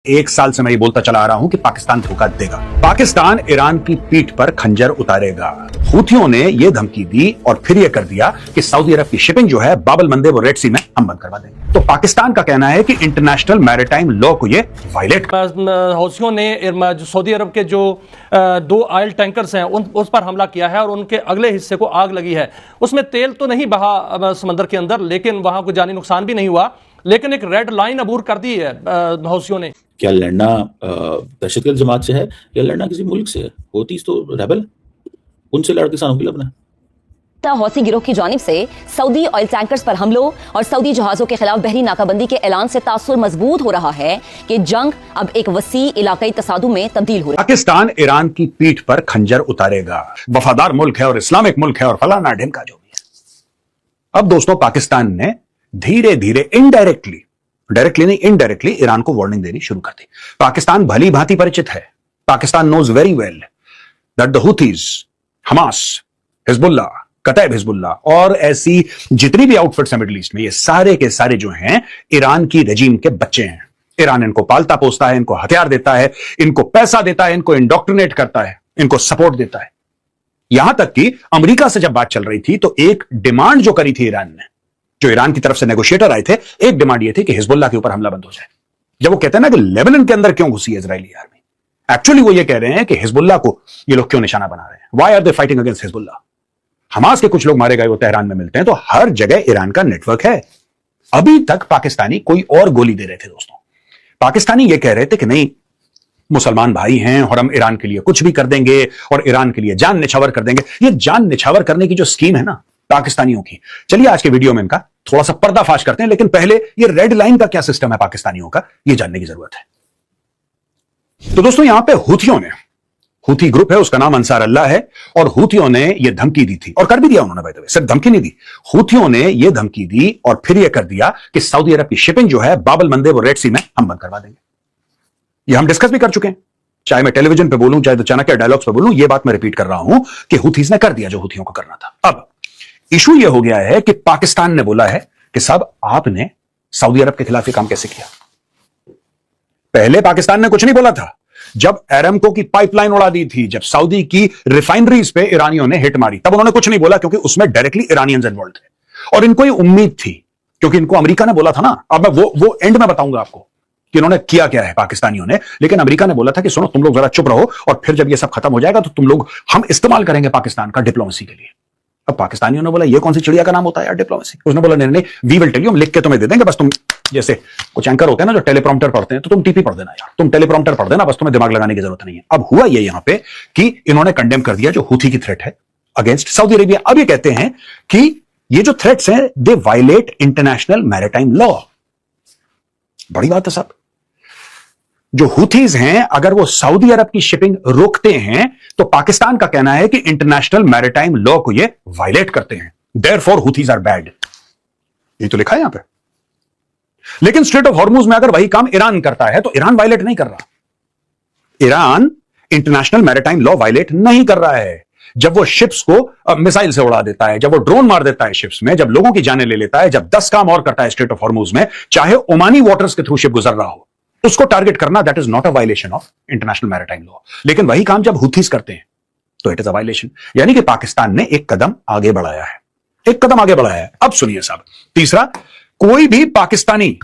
एक साल से मैं ये बोलता चला आ रहा हूं कि पाकिस्तान धोखा देगा। पाकिस्तान ईरान की पीठ पर खंजर उतारेगा। हूथियों ने यह धमकी दी और फिर यह कर दिया कि सऊदी अरब की शिपिंग जो है बाब अल मंदेब और रेड सी में हम बंद करवा देंगे। तो पाकिस्तान का कहना है कि इंटरनेशनल मैरिटाइम लॉ को ये वायलेट हौसियों ने सऊदी अरब के जो 2 ऑयल टैंकर्स हैं उस पर हमला किया है और उनके अगले हिस्से को आग लगी है। उसमें तेल तो नहीं बहा समंदर के अंदर, लेकिन वहां कोई जानी नुकसान भी नहीं हुआ, लेकिन एक रेड लाइन अबूर कर दी है हौसियों ने। क्या लड़ना दहशतगर्द जमात से है या लड़ना किसी मुल्क से है? होती तो रेबल, उनसे लड़ किसानों की लड़ना। हौसी गिरोह की जानिब से सऊदी ऑयल टैंकर्स पर हमलों और सऊदी जहाजों के खिलाफ बहरी नाकाबंदी के ऐलान से तासुर मजबूत हो रहा है कि जंग अब एक वसी इलाकाई तसादुम में तब्दील हो रही है। पाकिस्तान ईरान की पीठ पर खंजर उतारेगा। वफादार मुल्क है और इस्लामिक मुल्क है और फलाना ढिमका जो भी है। अब दोस्तों, पाकिस्तान ने धीरे धीरे डायरेक्टली नहीं, इनडायरेक्टली ईरान को वार्निंग देनी शुरू कर दी। पाकिस्तान भली भांति परिचित है। Pakistan knows very well that the Houthis, Hamas, Hezbollah, Kataib Hezbollah और ऐसी जितनी भी आउटफिट्स हैं मिडिल ईस्ट में, ये सारे के सारे जो हैं ईरान की रजीम के बच्चे हैं। ईरान इनको पालता पोसता है, इनको हथियार देता है, इनको पैसा देता है, इनको इंडोक्ट्रिनेट करता है, इनको सपोर्ट देता है। यहां तक कि अमेरिका से जब बात चल रही थी तो एक डिमांड जो करी थी ईरान ने, जो ईरान की तरफ से नेगोशिएटर आए थे, एक डिमांड ये थी कि हिजबुल्लाह के ऊपर हमला बंद हो जाए। जब वो कहते हैं ना कि लेबनान के अंदर क्यों घुसी है इजरायली आर्मी, एक्चुअली वो ये कह रहे हैं कि हिजबुल्लाह को ये लोग क्यों निशाना बना रहे हैं। Why are they fighting against Hezbollah? Hamas के कुछ लोग मारे गए, वो तेहरान में मिलते हैं। तो हर जगह ईरान का नेटवर्क है। अभी तक पाकिस्तानी कोई और गोली दे रहे थे दोस्तों। पाकिस्तानी ये कह रहे थे कि नहीं, मुसलमान भाई हैं और हम ईरान के लिए कुछ भी कर देंगे और ईरान के लिए जान निछावर कर देंगे। ये जान निछावर करने की जो स्कीम है ना पाकिस्तानियों की, चलिए आज के वीडियो में इनका थोड़ा सा पर्दाफाश करते हैं। लेकिन पहले ये रेड लाइन का क्या सिस्टम है पाकिस्तानियों का, ये जानने की जरूरत है। तो दोस्तों, यहां पे हूथी ग्रुप है, उसका नाम अंसार अल्लाह है, और हूथियों ने यह धमकी दी थी और कर भी दिया उन्होंने। बाय द वे, सिर्फ धमकी नहीं दी, हूथियों ने यह धमकी दी और फिर यह कर दिया कि सऊदी अरब की शिपिंग जो है बाब अल मंदेब और रेड सी में हम बंद करवा देंगे। यह हम डिस्कस भी कर चुके हैं, चाहे मैं टेलीविजन पे बोलूं, चाहे तो चाणक्य डायलॉग्स पे बोलूं, यह बात मैं रिपीट कर रहा हूं कि हूथीज ने कर दिया जो हूथियों को करना था। अब इशू यह हो गया है कि पाकिस्तान ने बोला है कि साहब आपने सऊदी अरब के खिलाफ ये काम कैसे किया। पहले पाकिस्तान ने कुछ नहीं बोला था। जब एरामको की पाइपलाइन उड़ा दी थी, जब सऊदी की रिफाइनरीज पे ईरानियों ने हिट मारी, तब उन्होंने कुछ नहीं बोला, क्योंकि उसमें डायरेक्टली ईरानियंस इन्वॉल्व थे और इनको ये उम्मीद थी, क्योंकि इनको अमेरिका ने बोला था ना। अब मैं वो एंड में बताऊंगा आपको कि उन्होंने किया क्या है पाकिस्तानियों ने। लेकिन अमेरिका ने बोला था कि सुनो, तुम लोग जरा चुप रहो और फिर जब ये सब खत्म हो जाएगा तो हम इस्तेमाल करेंगे पाकिस्तान का डिप्लोमेसी के लिए। अब पाकिस्तानियों ने बोला ये कौन सी चिड़िया का नाम होता है यार डिप्लोमेसी। उसने बोला नहीं, वी विल टेल यू, हम लिख के तुम्हें दे देंगे, बस तुम जैसे कुछ एंकर होते हैं ना जो टेलीप्रॉम्प्टर पढ़ते हैं, तो तुम टीपी पढ़ देना यार, तुम टेलीप्रॉम्प्टर पढ़ देना, बस तुम्हें दिमाग लगाने की जरूरत नहीं है। अब हुआ ये यहां पे कि इन्होंने कंडेम कर दिया जो हूथी की थ्रेट है अगेंस्ट सऊदी अरेबिया। अब ये कहते हैं कि ये जो थ्रेट्स हैं दे वायलेट इंटरनेशनल मैरिटाइम लॉ। बड़ी बात है साहब। जो हूथीज हैं, अगर वो सऊदी अरब की शिपिंग रोकते हैं तो पाकिस्तान का कहना है कि इंटरनेशनल मैरिटाइम लॉ को ये वायलेट करते हैं, देयरफॉर हूथीज आर बैड। ये तो लिखा है यहां पे। लेकिन स्ट्रेट ऑफ हॉर्मुज में अगर वही काम ईरान करता है तो ईरान वायलेट नहीं कर रहा। Iran international maritime law violate नहीं कर रहा है। जब वो शिप्स को मिसाइल से उड़ा देता है, जब वो ड्रोन मार देता है शिप्स में, जब लोगों की जानें ले लेता है, जब 10 काम और करता है स्ट्रेट ऑफ हॉर्मुज में, चाहे ओमानी वाटर्स के थ्रू शिप गुजर रहा हो, उसको टारगेट करना that is not a violation of international maritime law. लेकिन वही काम जब हूथीज करते हैं तो इट इज अ वायलेशन। यानी कि पाकिस्तान ने एक कदम आगे बढ़ाया है, अब सुनिए साहब, तीसरा, कोई भी पाकिस्तानी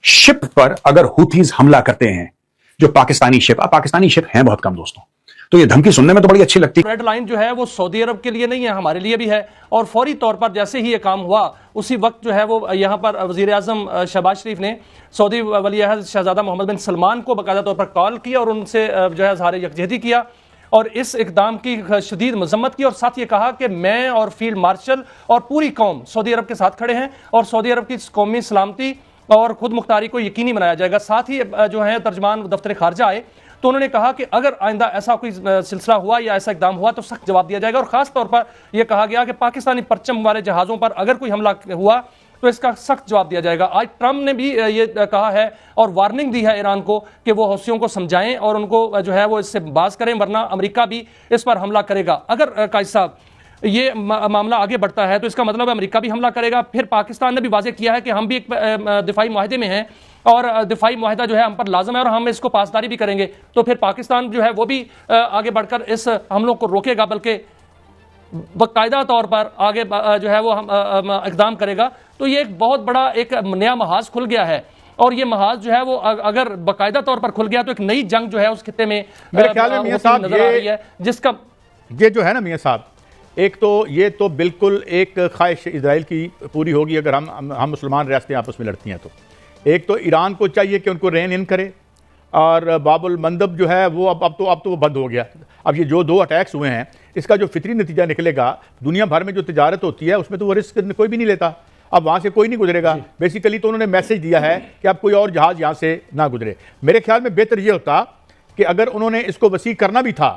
शिप पर अगर हूथीज हमला करते हैं, जो पाकिस्तानी शिप हैं बहुत कम दोस्तों, तो ये धमकी सुनने में तो बड़ी अच्छी लगती है। रेड लाइन जो है वो सऊदी अरब के लिए नहीं है, हमारे लिए भी है। और फौरी तौर पर जैसे ही ये काम हुआ, उसी वक्त जो है वो यहाँ पर वज़ीर आज़म शहबाज शरीफ ने सऊदी वली अहद शहजादा मोहम्मद बिन सलमान को बाकायदा तौर पर कॉल किया और उनसे जो है इज़हार यकजहती किया और इस इक़दाम की शदीद मज़म्मत की, और साथ ये कहा कि मैं और फील्ड मार्शल और पूरी कौम सऊदी अरब के साथ खड़े हैं और सऊदी अरब की कौमी सलामती और खुद मुख्तारी को यकीनी बनाया जाएगा। साथ ही जो है तर्जमान दफ्तर खारजा आए तो उन्होंने कहा कि अगर आइंदा ऐसा कोई सिलसिला हुआ या ऐसा इकदाम हुआ तो सख्त जवाब दिया जाएगा। और ख़ास तौर पर यह कहा गया कि पाकिस्तानी परचम वाले जहाज़ों पर अगर कोई हमला हुआ तो इसका सख्त जवाब दिया जाएगा। आज ट्रंप ने भी ये कहा है और वार्निंग दी है ईरान को कि वो हौसियों को समझाएं और उनको जो है वो इससे बाज करें, वरना अमेरिका भी इस पर हमला करेगा। अगर कायद साहब ये मामला आगे बढ़ता है तो इसका मतलब अमेरिका भी हमला करेगा। फिर पाकिस्तान ने भी वाज़ेह किया है कि हम भी एक दिफाई मुआहदे में हैं और दिफाई मुआहदा जो है हम पर लाजम है और हम इसको पासदारी भी करेंगे। तो फिर पाकिस्तान जो है वो भी आगे बढ़कर इस हमलों को रोकेगा, बल्कि बाकायदा तौर पर आगे जो है वो हम इकदाम करेगा। तो ये एक बहुत बड़ा एक नया महाज खुल गया है और ये महाज जो है वो अगर बाकायदा तौर पर खुल गया तो एक नई जंग जो है उस खित्ते में मेरे ख्याल में मियां साहब नजर आ रही है, जिसका ये जो है ना मियां साहब, एक तो ये तो बिल्कुल एक ख्वाहिश इजराइल की पूरी होगी अगर हम मुसलमान रियासतें आपस में लड़ती हैं। तो एक तो ईरान को चाहिए कि उनको रेन इन करे और बाबुल मंदब जो है वो अब तो वो बंद हो गया। अब ये जो 2 अटैक्स हुए हैं इसका जो फितरी नतीजा निकलेगा, दुनिया भर में जो तिजारत होती है उसमें तो वो रिस्क कोई भी नहीं लेता। अब वहाँ से कोई नहीं गुजरेगा। बेसिकली तो उन्होंने मैसेज दिया है कि अब कोई और जहाज़ यहाँ से ना गुजरे। मेरे ख्याल में बेहतर ये होता कि अगर उन्होंने इसको वसी करना भी था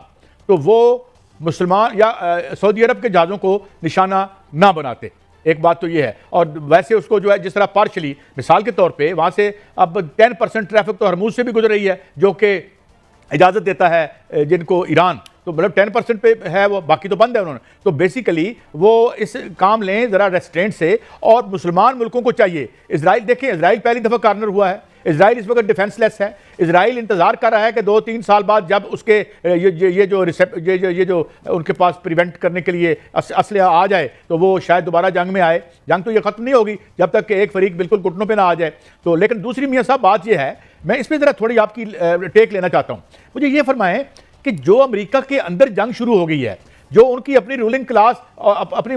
तो वो मुसलमान या सऊदी अरब के जहाज़ों को निशाना ना बनाते। एक बात तो ये है। और वैसे उसको जो है जिस तरह पार्शली मिसाल के तौर पे वहाँ से अब 10% ट्रैफिक तो हरमूज से भी गुजर रही है जो कि इजाज़त देता है जिनको ईरान, तो मतलब 10% पे है वो, बाकी तो बंद है उन्होंने। तो बेसिकली वो इस काम लें ज़रा रेस्ट्रेंट से। और मुसलमान मुल्कों को चाहिए, इजराइल देखें, इजराइल पहली दफ़ा कार्नर हुआ है। इजराइल इस वक्त डिफेंसलेस है। इजराइल इंतजार कर रहा है कि 2-3 साल बाद जब उसके ये जो उनके पास प्रिवेंट करने के लिए असलहा आ जाए तो वो शायद दोबारा जंग में आए। जंग तो ये ख़त्म नहीं होगी जब तक कि एक फरीक बिल्कुल घुटनों पे ना आ जाए। तो लेकिन दूसरी मियां साहब बात ये है, मैं इसमें ज़रा थोड़ी आपकी टेक लेना चाहता हूँ। मुझे ये फरमाएं कि जो अमेरिका के अंदर जंग शुरू हो गई है, जो उनकी अपनी रूलिंग क्लास अपनी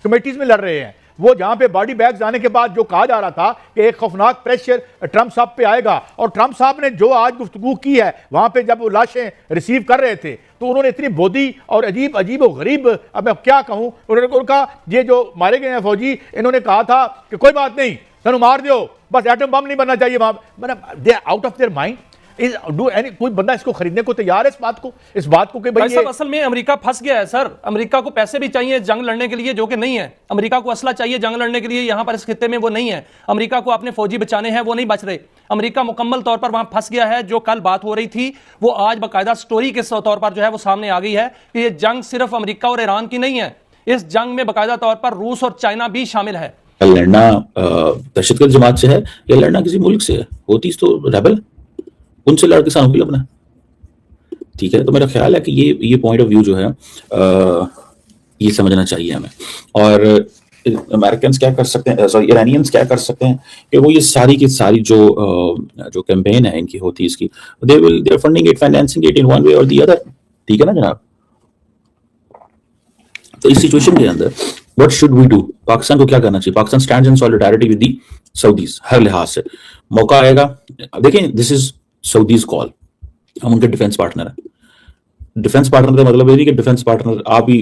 कमेटीज़ में लड़ रहे हैं, वो जहां पे बॉडी बैग्स आने के बाद जो कहा जा रहा था कि एक खौफनाक प्रेशर ट्रंप साहब पे आएगा, और ट्रंप साहब ने जो आज गुफ्तगू की है वहां पे जब वो लाशें रिसीव कर रहे थे तो उन्होंने इतनी बोदी और अजीब अजीब और गरीब, अब मैं क्या कहूं, उन्होंने कहा ये जो मारे गए हैं फौजी, इन्होंने कहा था कि कोई बात नहीं, सनू मार दो, बस एटम बम नहीं बनना चाहिए वहां। मतलब दे आउट ऑफ देयर माइंड। कोई बंदा इसको खरीदने को तैयार है इस बात को कि भाई सब असल में अमेरिका फंस गया है सर। अमेरिका को पैसे भी चाहिए जंग लड़ने के लिए, जो कि नहीं है। अमेरिका को असला चाहिए जंग लड़ने के लिए, यहां पर इस खित्ते में वो नहीं है। अमेरिका को अपने फौजी बचाने हैं, वो नहीं बच रहे। अमेरिका मुकम्मल तौर पर वहां फंस गया है। जो कल बात हो रही थी वो आज बाकायदा स्टोरी के तौर पर जो है वो सामने आ गई है कि ये जंग सिर्फ अमेरिका और ईरान की नहीं है, इस जंग में बाकायदा तौर पर रूस और चाइना भी शामिल है। लड़ना दहशतगर्द जमात से है या लड़ना किसी मुल्क से है, होती तो रेबल, उनसे लड़के सामने भी अपना। ठीक है, तो मेरा ख्याल है कि ये पॉइंट ऑफ व्यू जो है ये समझना चाहिए हमें। और अमेरिकन्स क्या कर सकते हैं, सॉरी ईरानियंस क्या कर सकते हैं कि वो ये सारी की सारी जो कैंपेन है इनकी होती है इसकी, they are funding it, financing it in one way और द अदर। ठीक है ना जनाब। तो इस सिचुएशन के अंदर what should we do, Pakistan को क्या करना चाहिए? Pakistan stands in solidarity with the Saudis हर लिहाज से। मौका आएगा, देखें दिस इज सऊदीज कॉल, हम उनके डिफेंस पार्टनर हैं। डिफेंस पार्टनर का मतलब ये नहीं कि डिफेंस पार्टनर आप ही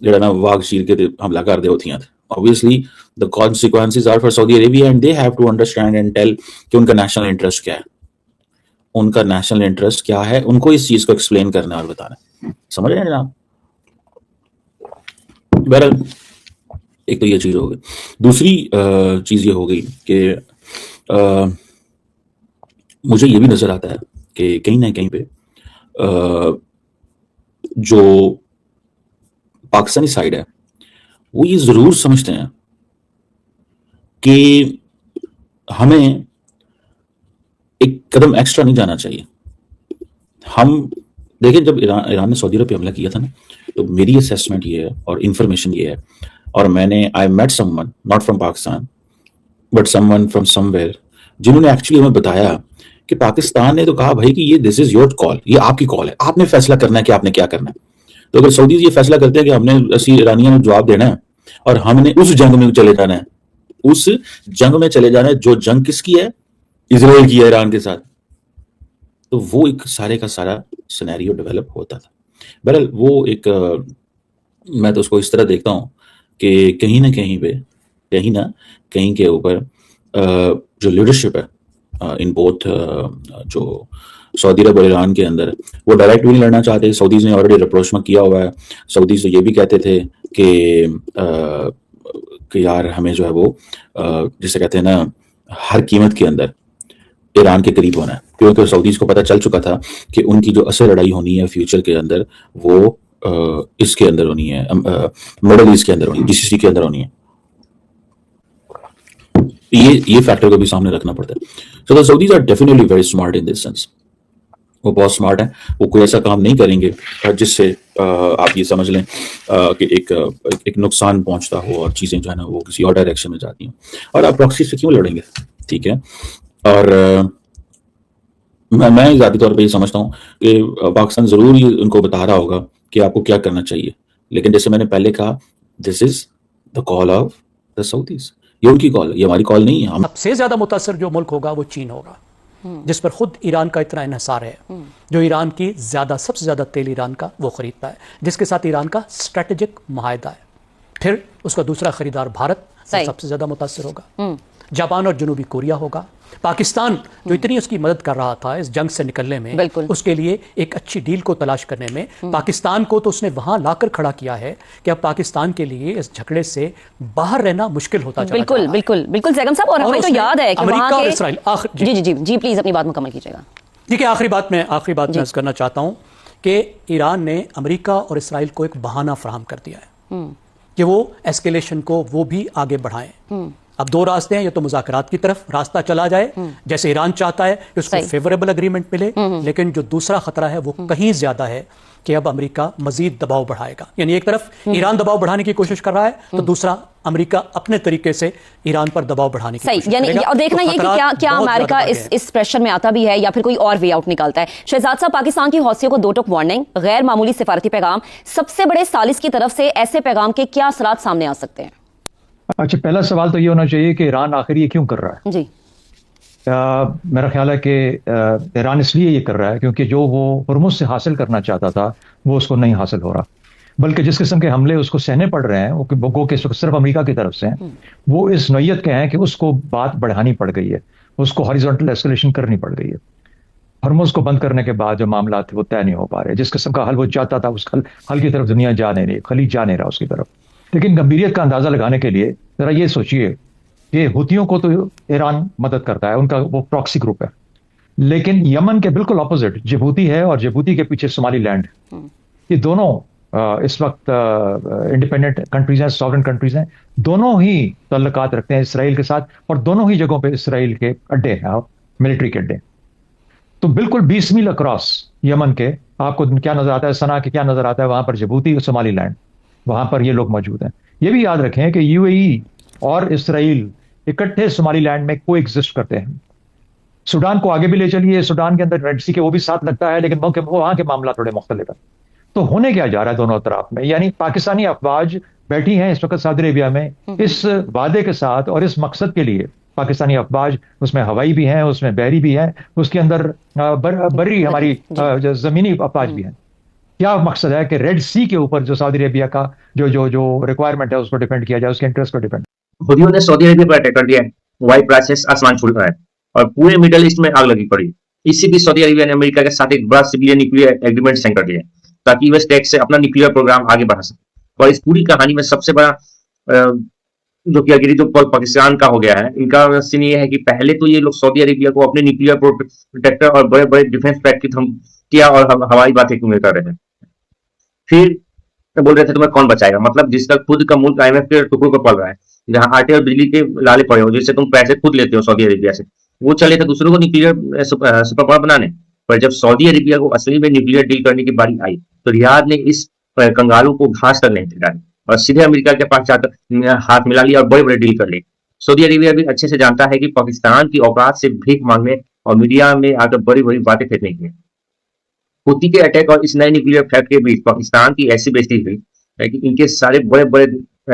जरा ना वाग चीर के हमला कर दे होती हैं। Obviously the consequences are for Saudi Arabia and they have to understand and tell कि उनका नेशनल इंटरेस्ट क्या है, उनका नेशनल इंटरेस्ट क्या है, उनको इस चीज को एक्सप्लेन करना और बताना। समझ रहे हैं जनाब। बहरहाल एक तो ये चीज हो गई। दूसरी चीज ये हो गई कि मुझे ये भी नजर आता है कि कहीं ना कहीं पे जो पाकिस्तानी साइड है वो ये जरूर समझते हैं कि हमें एक कदम एक्स्ट्रा नहीं जाना चाहिए। हम देखें जब ईरान ने सऊदी अरब पे हमला किया था ना, तो मेरी असेसमेंट ये है और इंफॉर्मेशन ये है, और मैंने I met someone not from Pakistan but someone from somewhere जिन्होंने एक्चुअली हमें बताया कि पाकिस्तान ने तो कहा भाई कि ये दिस इज योर कॉल, ये आपकी कॉल है, आपने फैसला करना है कि आपने क्या करना है। तो अगर सऊदीज ये फैसला करते हैं कि हमने असली ईरानियों में जवाब देना है और हमने उस जंग में चले जाना है, उस जंग में चले जाना है जो जंग किसकी है, इजराइल की है ईरान के साथ, तो वो एक सारे का सारा सिनेरियो डेवलप होता था। बहरहाल वो एक मैं तो उसको इस तरह देखता हूँ कि कहीं ना कहीं पे कहीं ना कहीं के ऊपर जो लीडरशिप है इन बोथ जो सऊदी अरब और ईरान के अंदर, वो डायरेक्ट भी नहीं लड़ना चाहते। सऊदीज ने ऑलरेडी अप्रोचमेंट किया हुआ है। सऊदीज तो ये भी कहते थे कि यार हमें जो है वो जिसे कहते हैं ना हर कीमत के अंदर ईरान के करीब होना है, क्योंकि सऊदीज को पता चल चुका था कि उनकी जो असल लड़ाई होनी है फ्यूचर के अंदर वो इसके अंदर होनी है, मिडल ईस्ट के अंदर होनी है, जीसीसी के अंदर होनी है। ये फैक्टर को भी सामने रखना पड़ता है। So the Saudis are definitely very smart in this sense. वो बहुत स्मार्ट है, वो कोई ऐसा काम नहीं करेंगे जिससे आप ये समझ लें कि एक नुकसान पहुंचता हो और चीज़ें जो है ना वो किसी और डायरेक्शन में जाती हैं। और आप प्रॉक्सी से क्यों लड़ेंगे, ठीक है। और मैं ज़ाती तौर पे ये समझता हूँ कि पाकिस्तान ज़रूर ही उनको बता रहा होगा कि आपको क्या करना चाहिए, लेकिन जैसे मैंने पहले कहा, this is the call of the Saudis. ये उनकी कॉल है, ये हमारी कॉल नहीं है। हम सबसे ज्यादा मुतासर जो मुल्क होगा वो चीन होगा, जिस पर खुद ईरान का इतना इन्हिसार है, जो ईरान की सबसे ज्यादा तेल ईरान का वो खरीदता है, जिसके साथ ईरान का स्ट्रेटेजिक मुआहदा है। फिर उसका दूसरा खरीदार भारत सबसे ज्यादा मुतासर होगा, जापान और जनूबी कोरिया होगा। पाकिस्तान जो इतनी उसकी मदद कर रहा था इस जंग से निकलने में, उसके लिए एक अच्छी डील को तलाश करने में, पाकिस्तान को तो उसने वहां लाकर खड़ा किया है कि अब पाकिस्तान के लिए इस झगड़े से बाहर रहना मुश्किल होता चला बिल्कुल जा रहा है। बिल्कुल बिल्कुल जैगम साहब, और हमें तो याद है कि अमेरिका वहां और के Israel ji ji ji ji please अपनी बात मुकम्मल कीजिएगा। देखिए, आखिरी बात मैं अर्ज करना चाहता हूं कि ईरान ने अमेरिका और इस्राइल को एक बहाना फराहम कर दिया है कि वो एस्केलेशन को वो भी आगे बढ़ाएं। अब दो रास्ते हैं, ये तो मुज़ाकरात की तरफ रास्ता चला जाए, जैसे ईरान चाहता है कि उसको फेवरेबल एग्रीमेंट मिले, लेकिन जो दूसरा खतरा है वो कहीं ज्यादा है कि अब अमेरिका मजीद दबाव बढ़ाएगा। यानी एक तरफ ईरान दबाव बढ़ाने की कोशिश कर रहा है, तो दूसरा अमेरिका अपने तरीके से ईरान पर दबाव बढ़ाने की कोशिश यानी करेगा। और देखना ये कि क्या अमेरिका इस प्रेशर में आता भी है या फिर कोई और वे आउट निकालता है। शहजाद साहब, पाकिस्तान की हौसियों को दो टुक वार्निंग, गैर मामूली सिफारती पैगाम, सबसे बड़े सालिस की तरफ से ऐसे पैगाम के क्या असरात सामने आ सकते हैं? अच्छा, पहला सवाल तो ये होना चाहिए कि ईरान आखिर ये क्यों कर रहा है। जी मेरा ख्याल है कि ईरान इसलिए ये कर रहा है क्योंकि जो वो हुर्मुज़ से हासिल करना चाहता था वो उसको नहीं हासिल हो रहा, बल्कि जिस किस्म के हमले उसको सहने पड़ रहे हैं वो कि सिर्फ अमेरिका की तरफ से हैं, वो इस नौयत के हैं कि उसको बात बढ़ानी पड़ गई है, उसको हॉरिजॉन्टल एस्केलेशन करनी पड़ गई है। हुर्मुज़ को बंद करने के बाद जो मामला थे वो तय नहीं हो पा रहे, जिस किस्म का हल वो चाहता था उस हल की तरफ दुनिया जा नहीं रही, खलीज जा नहीं रहा उसकी तरफ। लेकिन गंभीरियत का अंदाजा लगाने के लिए जरा ये सोचिए कि हुतियों को तो ईरान मदद करता है, उनका वो प्रॉक्सी ग्रुप है, लेकिन यमन के बिल्कुल ऑपोजिट जिबूती है और जिबूती के पीछे सोमालीलैंड है। ये दोनों इस वक्त इंडिपेंडेंट कंट्रीज हैं, सॉवरेन कंट्रीज हैं, दोनों ही तल्लुकात रखते हैं इसराइल के साथ और दोनों ही जगहों पे इसराइल के अड्डे हैं, मिलिट्री के अड्डे। तो बिल्कुल 20 मील अक्रॉस यमन के आपको क्या नजर आता है, सना के क्या नजर आता है, वहां पर जिबूती और सोमालीलैंड, वहां पर ये लोग मौजूद हैं। ये भी याद रखें कि यूएई और इसराइल इकट्ठे सोमालीलैंड में को एग्जिस्ट करते हैं। सूडान को आगे भी ले चलिए, सूडान के अंदर रेड सी के वो भी साथ लगता है, लेकिन वहां के मामला थोड़े मुख्तलिफ है। तो होने क्या जा रहा है दोनों तरफ में, यानी पाकिस्तानी अफवाज बैठी हैं इस वक्त सऊदी अरेबिया में इस वादे के साथ और इस मकसद के लिए। पाकिस्तानी अफवाज, उसमें हवाई भी हैं, उसमें बहरी भी हैं, उसके अंदर बर्री हमारी जमीनी अफवाज भी हैं। क्या मकसद है कि रेड सी के ऊपर जो सऊदी अरेबिया का जो रिक्वायरमेंट है उसको डिपेंड किया जाए, उसके इंटरेस्ट को डिपेंड। हुदियों ने सऊदी अरेबिया पर अटैक कर दिया है, वाई प्राइसेस आसमान छू रहा है और पूरे मिडल ईस्ट में आग लगी पड़ी। इसी बीच सऊदी अरेबिया ने अमेरिका के साथ एक बड़ा सिविलियन न्यूक्लियर एग्रीमेंट साइन कर दिया है ताकि यूएस टेक से अपना न्यूक्लियर प्रोग्राम आगे बढ़ा सके। और इस पूरी कहानी में सबसे बड़ा जो कि जो पाकिस्तान का हो गया है, इनका सीन ये है कि पहले तो ये लोग सऊदी अरेबिया को अपने न्यूक्लियर प्रोटेक्टर और बड़े बड़े डिफेंस पैक की धमकियां और हवाई बातें क्यों कर रहे थे। फिर बोल रहे थे तुम्हें कौन बचाएगा, मतलब जिसका खुद का मुल्क आईएमएफ के टुकड़ों पर पड़ रहा है, जहां आटे और बिजली के लाले पड़े हो, जिससे तुम पैसे खुद लेते हो सऊदी अरेबिया से, वो चले थे दूसरों को न्यूक्लियर सुपर पावर बनाने। पर जब सऊदी अरेबिया को असली में न्यूक्लियर डील करने की बारी आई तो रियाद ने इस कंगालों को घास तक नहीं खिलाई और सीधे अमेरिका के पास जाकर हाथ मिला लिया और बड़े बड़े डील कर ली। सऊदी अरेबिया भी अच्छे से जानता है कि पाकिस्तान की औकात से भीख मांगने और मीडिया में आकर बड़ी बड़ी बातें फेंकने की। हुती के अटैक और इस नए न्यूक्लियर थ्रेट के बीच पाकिस्तान की ऐसी बेइज्जती हुई है कि इनके सारे बड़े बड़े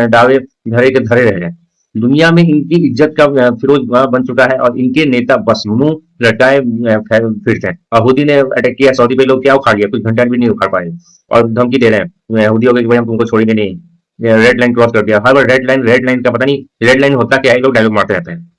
दावे धरे के धरे रह गए। दुनिया में इनकी इज्जत का फिरोज बन चुका है और इनके नेता बस मुंह लटकाए फिरते हैं। और हुदी ने अटैक किया, सऊदी पे लोग क्या उखाड़ लिया, कुछ घंटा भी नहीं उखाड़ पाए और धमकी दे रहे हैं हुदियों के, हम तुमको छोड़ेंगे नहीं, रेड लाइन क्रॉस कर दिया। हर बार रेड लाइन का पता नहीं रेड लाइन होता क्या है, लोग डायलॉग मारते रहते हैं।